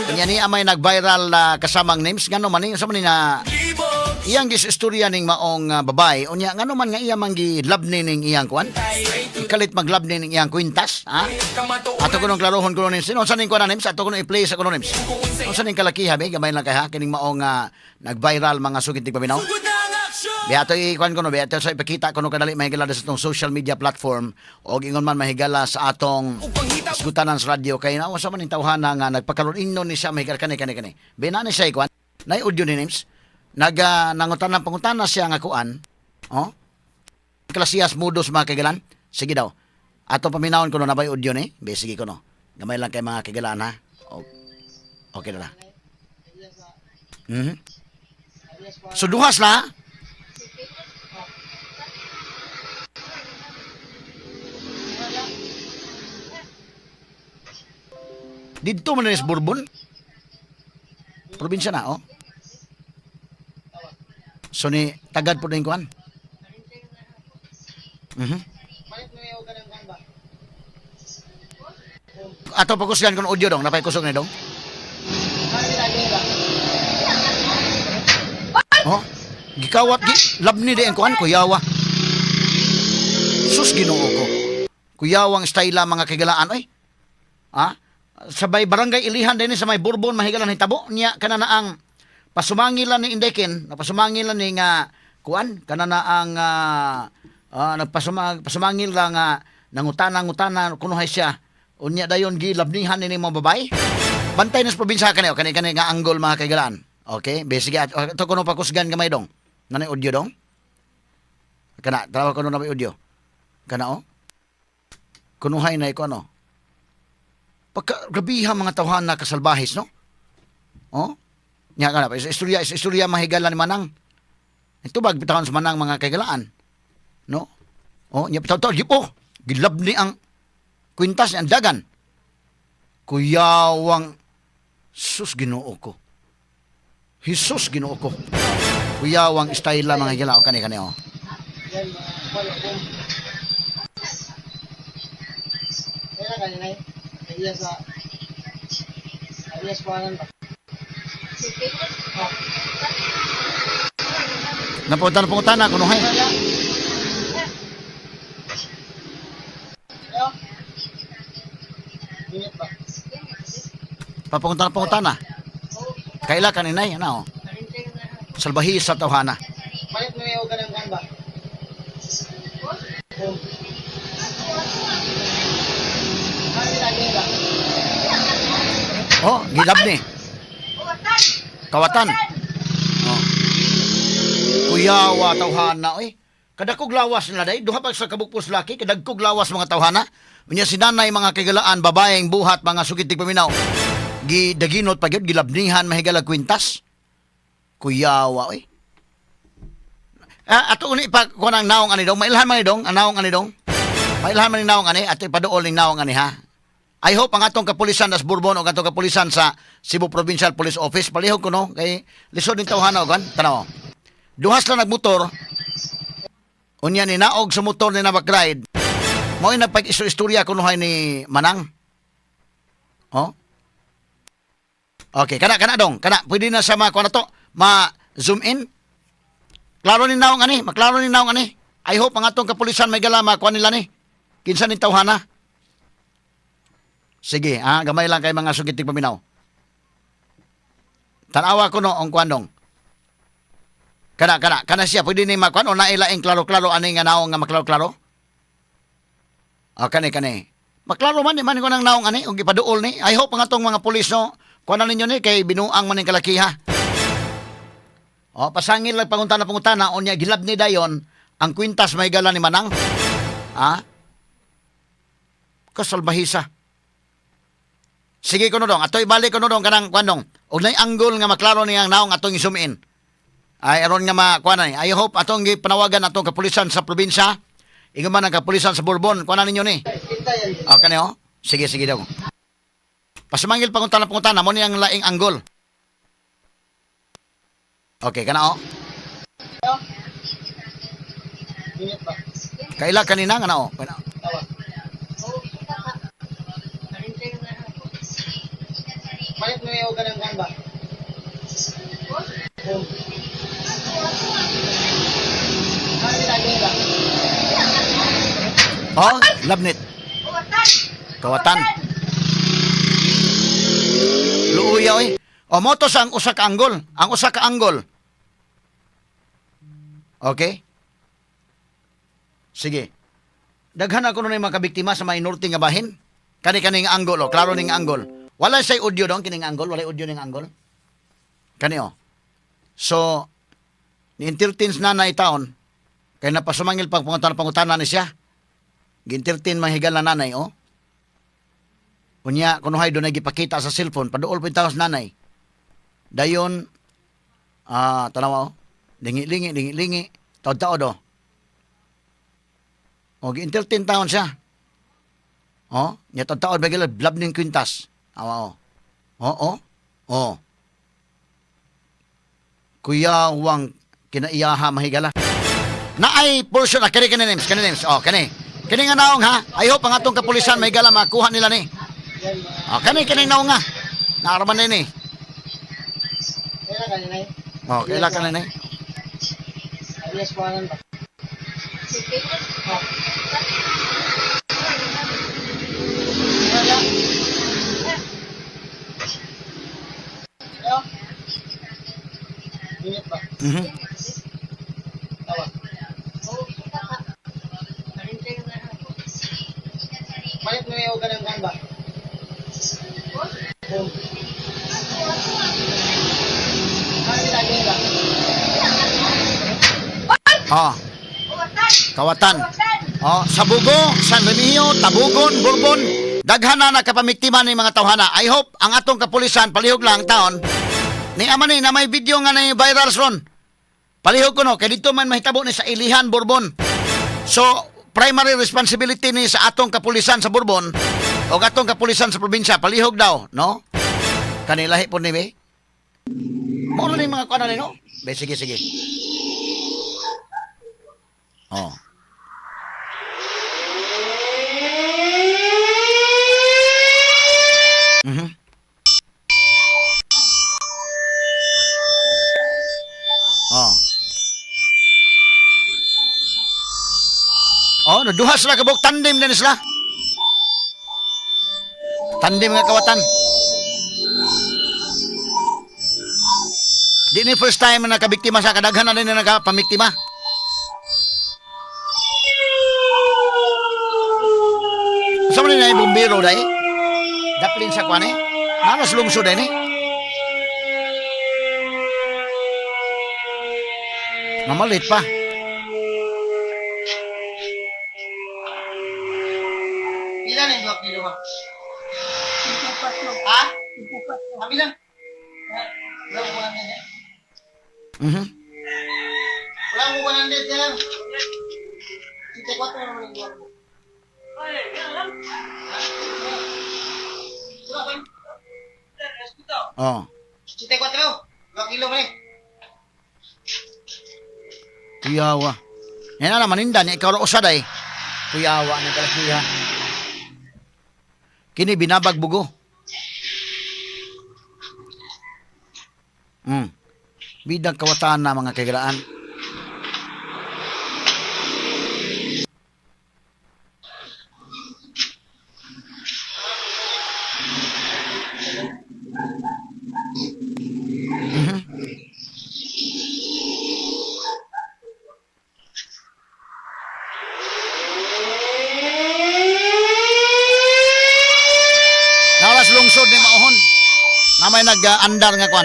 Kanya ni amay nag-viral kasamang names ngano man ni sa man na iyang istorya ning maong babae unya ngano man nga iya manggi love ni ning iyang kwan ikalit mag-love ni ning iyang kwintas ha ato kunong klarohon kuno names unsa ning kwan names ato kuno i-play sa kuno names unsa ning kalakiha be gamay lang kay ha kining maong nag-viral mga sugid tig paminaw Beato i-kwan ko no, beato sa ipakita ko no kadali mahigala sa itong social media platform o ingon man mahigala sa atong isgutanan sa radio kay na sa man tawhana nga nagpakaroon ingnon ni siya mahigala kani. Bina ni siya ikwan, na audio ni names, nangutan ng pangutana siya nga kuan, klasiyas modos mga kagalan, sige daw, ato paminawon ko no nabay audio ni, be sige ko no, gamay lang kay mga kagalan ha, okay na. So duhas na, dito man ni Bourbon. Probinsya na, So ni tagad po din kuan. Ato pakusgan kon audio dong, napay kusog ni dong. Gikawat labni di ang kuan kuyawa. Sus Ginoo ko. Kuyawang style mga kagalaan oy. Sabay barangay Ilihan din sa may Bourbon mahigalan hitabo niya kanana ang pasumangilan ni Indekin napasumangilan ni nga kuan kanana ang nagpasumangil lang nangutana kunuhay siya unya dayon gilabnihan ni mga babae bantay nas probinsya kani nga anggol mga kaigalaan okay basically ato kuno pakusgan gamay dong nanay audio dong kana tawa kuno na may audio kana kunuhay na iko ano pagkagrabihan mga tawhan na kasalbahis, no? Nya ka na, istorya mahigalan ni Manang. Ito ba, bitawan sa Manang mga kaigalaan? No? Nya bitawan, gilab ni ang kwintas ni ang dagan. Kuyawang, sus Ginoo ko. Jesus Ginoo ko. Kuyawang style mga higalaan, kani-kani, Alias kuanan ba? Napunta na kunuhay. Papunta na. Kaila kaninay ano? Salbahis sa tawhana. Palit mo yung ganang kan ba? Gilab ni. Kawatan. Kuyawa tawhana oy. Kadakog lawas na day, duha pa sa kabukpos laki, kadagkog lawas mga tawhana. Unya sinanay mga kagalaan, babaeng buhat, mga sukitig paminaw. Gidaginot pa gyud gilabnihan mahigala kwintas. Kuyawa oy. Ato uni pa kunang naong ani dong, mailhan man ni dong, ang naong ani dong. Mailhan man ni naong ani, ato ipaduol ni naong ani ha. I hope ang atong kapulisan das Bourbon o atong kapulisan sa Cebu Provincial Police Office palihog ko no kay lisod ning tawhana kan tanaw. Duhas lang nagmotor. Unya ni naog sa motor ni nabakride. Mao ina pag-istorya kuno hay ni Manang. Okay, kana dong. Kana pwede na sa mga kuno to ma-zoom in. Klaro ni naong ani, maklaro ni naong ani. I hope ang atong kapulisan may galama kuan nila ni. Kinsa ning tawhana? Sige, gamay lang kay mga sugitig paminaw. Tanawa ko no, ang kuandong. Kana siya, pwede ni makuan o nailaing klaro-klaro, ano nga naong nga maklaro-klaro? Kani. Maklaro man ko ng naong ani, o ipaduol ni. I hope nga tong mga pulis no, kuanan ninyo ni, kay binuang man ng kalakiha. Pasangil lang pangutana, o niya gilab ni dayon, ang kwintas may gala ni Manang. Kasalbahisa. Sige ko no dong, ato ibalik ko no dong kanang kuandong. Og nay anggol nga maklaro niyang naong atong isumiin. Ay aron nga makuan ni. I hope atong gipanawagan atong kapulisan sa probinsya. Ingon man ang kapulisan sa Bourbon, kuanan ninyo ni. Kani Sige daw. Pasamangil pangutana mo niyang laing anggol. Okay, kana Kaila kanina nga Palit mo yung Oh, labnit. Kawatan. Luuya oy. O moto sa ang usa ka anggol. Ang usa ka anggol. Okay? Sige. Daghan ako nun yung mga kabiktima sa mainorte nga bahin. Kani-kani nga anggol, o. Klaro ning anggol. Wala say audio doon, kining anggol. Wala audio ning anggol. Kani, o. So, ni entertains na taon, kaya napasumangil pag pangutana ni siya. Gintertain mahigal na nanay, o. Kunya, kunuhay doon ay gipakita sa cellphone, paduol po yung taos nanay. Dayon, tanawa, o. Lingi, taod-taod, o. O, gi-entertain taon siya. O, niya taod-taod, bagay blab ning kwintas. Awa, o. O. Kuya Wang, kinaiyaha mahigala. Naay portion na, kani names. O, kani. Kani nga naong, ha? I hope ang atong kapulisan mahigala makuha nila ni. O, kani naong nga. Naaraman na ni. Kailan ka nila O, kaila ka na ni. Alias kuhanan ba? Hello? Minute ba? Tawa. Palit mo yung ganang kan ba? O, Kawatan. O, Sabugo, San Remigio, Tabugon, Bourbon, daghan na nakapamiktima ni mga tawhana. I hope ang atong kapulisan palihog lang taon. Ni amani na may video nga na viral ron. Palihog ko no, kay dito man mahitabo ni sa Ilihan, Bourbon. So, primary responsibility ni sa atong kapulisan sa Bourbon o atong kapulisan sa probinsya, palihog daw, no? Kanilahi po ni be. Moro ni mga kanan no? Be, sige. Oh. Oh, naduha sila kabog tandem din sila. Tandem nga kawatan. Di ni first time na nakabiktima sa kadaghan na rin na nakapamiktima. Sama ni na bumbiro dai. Daplin sa kwan eh. Nanas lungsod eh. Namalit pa. Ilan yung 2 kilo ba? Ha? Sabi lang. Wala ko 100 yan. Wala ko 100 yan. 54 naman yung 2. Oh. 54. 2 kilo ba eh? Kuyawa. Yan na naman indan. Ikaw ro usad ay. Kuyawa ni kalakiya. Kini binabag bugo. Bidang kawatan na mga kagalaan. Nawas lungsod ni maohon. Namay nag-andar nga kwan.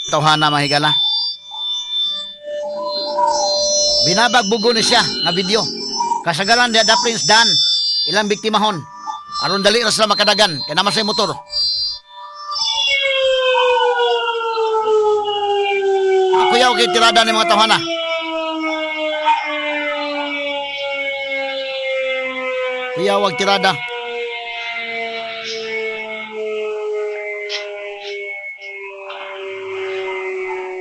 Tawhana mahigala. Binabagbugo ni siya nga video. Kasagaran dia da Prince Dan. Ilang biktimahon. Aron dali ra sila makadagan kay naman sa motor. Kuyaw kay tirada ni mga tawhana. Kuyaw wag tirada.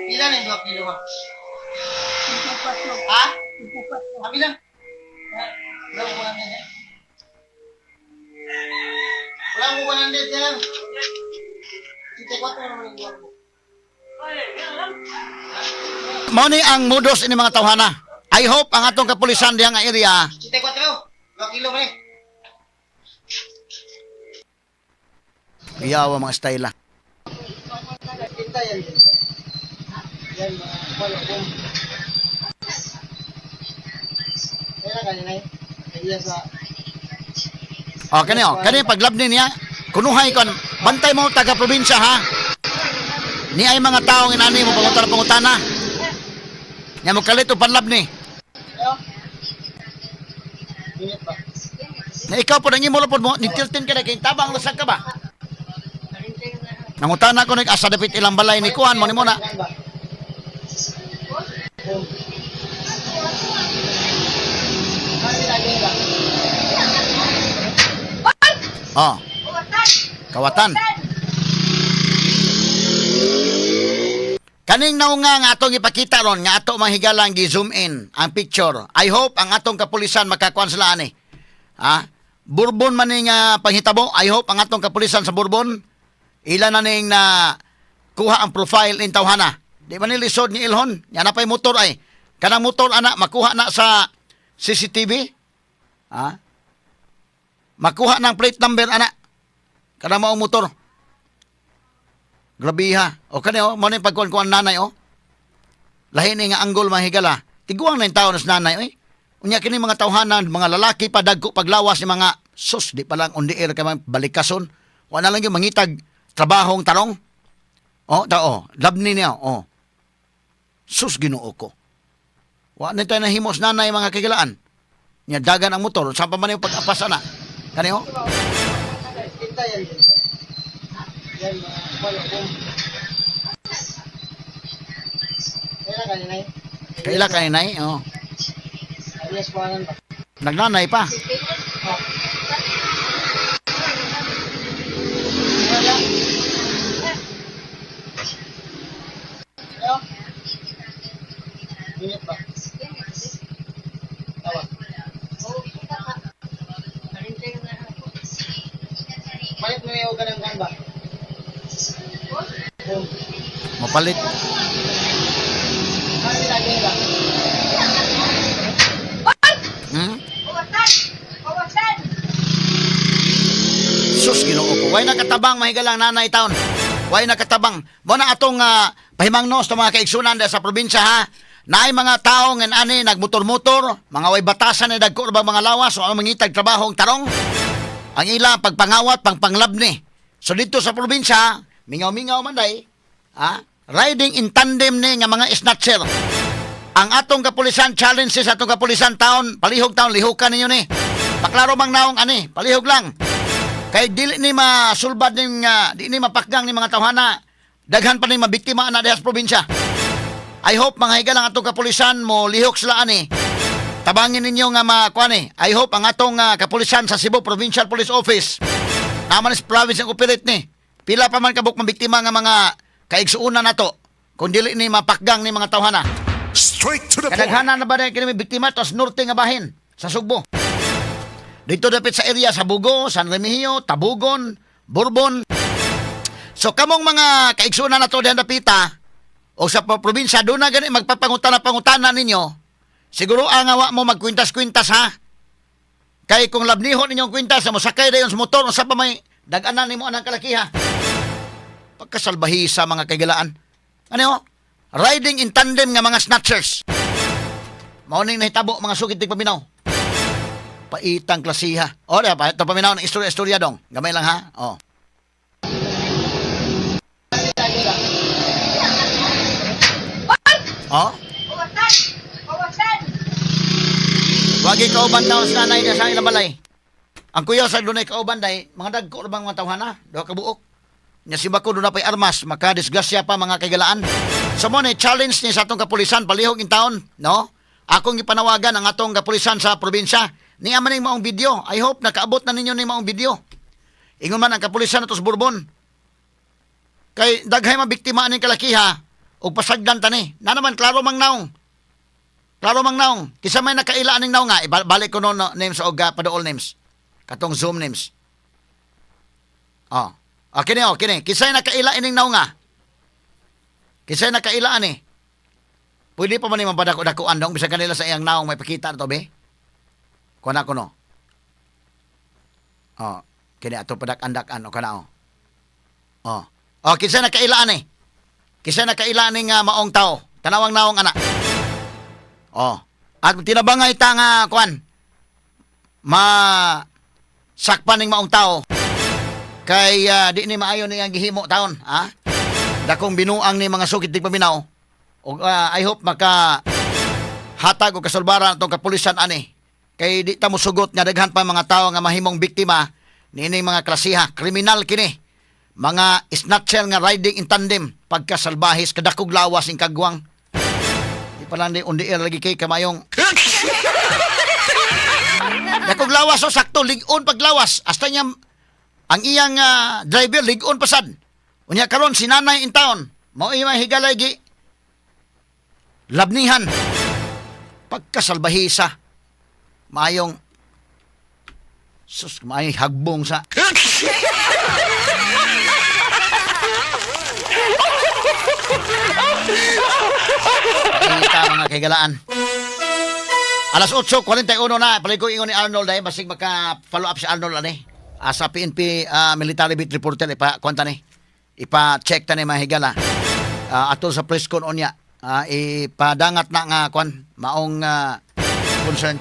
Ilan yung 2 kilo ba? Ha? Sabi lang. Wala ko 100 yan. Wala ko 100 yan. 54 naman yung 2. Mao ni ang modus ini mga tawhana. I hope ang atong kapulisan diha nga area 84, 2 kilo pre. giyawa mga style. Tinta yan. Yan, wala po. Kaya kanina eh. Kaya sa... Oh, kani paglabni niya. Kunuhay kon. Bantay mo taga probinsya ha. Ni ay mga taong inani mo pangutana. Nya mo kalit og panlabni. Ayo. Ingat ba? Na ikaw po nang imo lapod mo ni 13 ka na kay tabang lusag ka ba? Nangutana ko nig asa dapit ilang balay ni kuan mo ni muna. Oh. Kawatan. Kaning naunga nga atong ipakita ron nga ato mahigalang gi-zoom in ang picture. I hope ang atong kapulisan makakuan sila ani. Ha? Bourbon man ning panghitabo. I hope ang atong kapulisan sa Bourbon ila na ning na kuha ang profile in tawhana. Di man ni lisod ni Ilhon. Yan na pa'y motor ay. Kanang motor ana makuha na sa CCTV. Ha? Makuha ng plate number ana. Kanang maong motor. Grabe ha. O kanyo, mo na yung pagkuhan-kuhan nanay o. Lahi ni nga anggol mahigala. Tiguang na yung tao na sa nanay o. Unya kini mga tawhanan, mga lalaki pa dagko paglawas ni mga sus, di pa lang on the air ka man balikason. Wala lang yung mangitag trabahong tarong. O, labni niya o. Sus ginoo ko. Wala tayo na himos nanay mga kigalaan. Nya dagan ang motor, saan pa man yung pag-apas na. Kanyo? Tinta yan. Yan, wala po. Kaya kanina eh. Kaila kaninay, o. Alias pangalan ba? Nagnanay pa. Oh. Wala. Ayo. Ingat ba? Tawa. Palit mo yung ganang kan ba? Mapalit. Kami lagi ba? Hmm? Sus ginoo ko. Way nakatabang mahigalang nanay taon. Way nakatabang. Mo na atong pahimangnos sa mga kaigsunan sa probinsya ha. Naay mga tao nga ani nagmotor-motor, mga way batasan na dagko ba mga lawas o ang mangitag trabaho ang tarong. Ang ila pagpangawat, pangpanglabni. So dito sa probinsya, mingaw-mingaw man day, riding in tandem ni nga mga snatcher. Ang atong kapulisan challenges atong kapulisan taon, palihog taon lihukan ninyo ni. Paklaro mang naong ani, palihog lang. Kay dili ni masulbad ning di ni mapakgang ni mga tawhana. Daghan pa ni mabiktima na diha sa probinsya. I hope mga higalang atong kapulisan mo lihok sila ani. Tabangin ninyo nga makuan ni. I hope ang atong kapulisan sa Cebu Provincial Police Office naman is province ang operate ni. Pila pa man kabuk mabiktima nga mga kaigsuunan nato. Kung dili ni mapakgang ni mga tawhana. Straight to the point. Kadaghanan na ba rin kini biktima tos norte nga bahin sa Sugbo. Dito dapit sa area sa Bugo, San Remigio, Tabugon, Bourbon. So kamong mga kaigsuunan nato dihan dapita o sa probinsya doon na gani magpapangutana ninyo. Siguro ang awa mo magkwintas-kwintas ha. Kay kung labnihon ninyong kwintas mo sakay dayon sa motor sa pa may dag-anan nimo anang kalakiha. Pagkasalbahisa mga kaigalaan. Ano? Riding in tandem nga mga snatchers. Mauning nahitabo mga sukitig paminaw. Paitang klasiha. O, pa ito paminaw ng istorya dong. Gamay lang ha. O. O? Wagi kauban daw sa nanay niya sa ilang balay. Ang kuya sa dunay kauban day, mga dagko bang mga tawhana, do ka buok. Nya si Bako doon na pa'y armas, makadisgrasya pa mga kagalaan. So mo ni challenge ni sa atong kapulisan, palihog in taon, no? Akong ipanawagan ang atong kapulisan sa probinsya. Ni aman ning maong video. I hope nakaabot na ninyo ning maong video. Ingon man ang kapulisan atos Bourbon. Kay daghay mabiktima aning kalakiha ug pasagdan tani. Na naman klaro mang naong. Klaro mang naong. Kisa may nakaila aning naong nga ibalik ko no names og paduol names. Katong Zoom names. Oh. Okay ni. Kisay nakaila ining naong nga. Kisay nakailaan eh. Pwede pa man ni mapadako-dakuan dong bisag kanila sa iyang naong may pakita na to be. Kuan ako no. Oh, kini ato padak-andakan o kana o. Oh. Oh, kisay nakailaan eh. Kisay nakailaan ning maong tao. Tanawang naong ana. Oh. At tinabangay ta nga kuan. Sakpan ning maong tao. Kay di ni maayo ni ang gihimo taon, ha? Dakong binuang ni mga sukit tig paminaw. O I hope maka hatag og kasulbaran atong kapulisan ani. Kay di ta mosugot nga daghan pa mga tao nga mahimong biktima niining mga klasiha, kriminal kini. Mga snatcher nga riding in tandem, pagkasalbahis kadakog lawas ing kagwang. Di pa lang di undi lagi kay kamayong. Dakog lawas o sakto ligon paglawas hasta niya ang iyang driver ligon pasad. Unya karon sinanay in town. Mao imay higalay gi labnihan. Pagkasalbahisa. Mayong sus may hagbong sa. Ita mga kaigalaan. Alas 8:41 na, paligo ingon ni Arnold ay basig maka-follow up si Arnold ani. Sa PNP military beat reporter kwanta ni. Ipa-check ta ni mahigala. Ato sa press con onya. Ipadangat na nga kwan maong concern.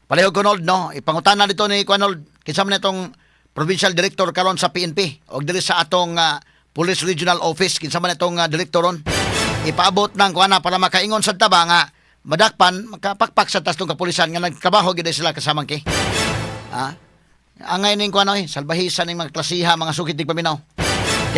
Palihog Arnold no, ipangutanan dito ni Arnold kinsa man itong provincial director karon sa PNP og diri sa atong Police Regional Office kinsa man itong direktoron. Ipaabot nang kuana para makaingon sa taba nga madakpan makapakpak sa tas tong kapulisan nga nagtrabaho gid sila kasamang ki. Angay ning kuano salbahisan ning mga klasiha mga sukit tig paminaw.